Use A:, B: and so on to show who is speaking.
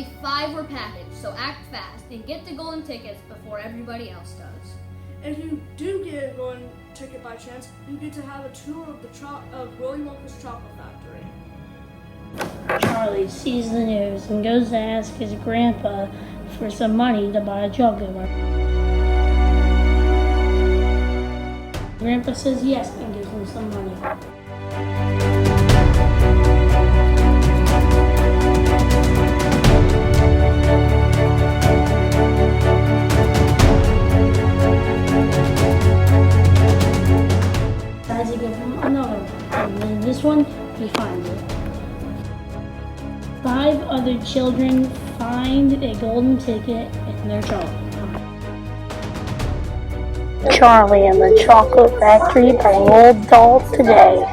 A: Only 5 were packaged, so act fast and get the golden tickets before everybody else does.
B: If you do get a golden ticket by chance, you get to have a tour of Willy Wonka's chocolate factory.
C: Charlie sees the news and goes to ask his grandpa for some money to buy a jugular. Grandpa says yes and gives him some money. Decides to give him another one, and then this one, he finds it. 5 other children find a golden ticket in their chocolate pie. Charlie and the Chocolate Factory by Roald Dahl today.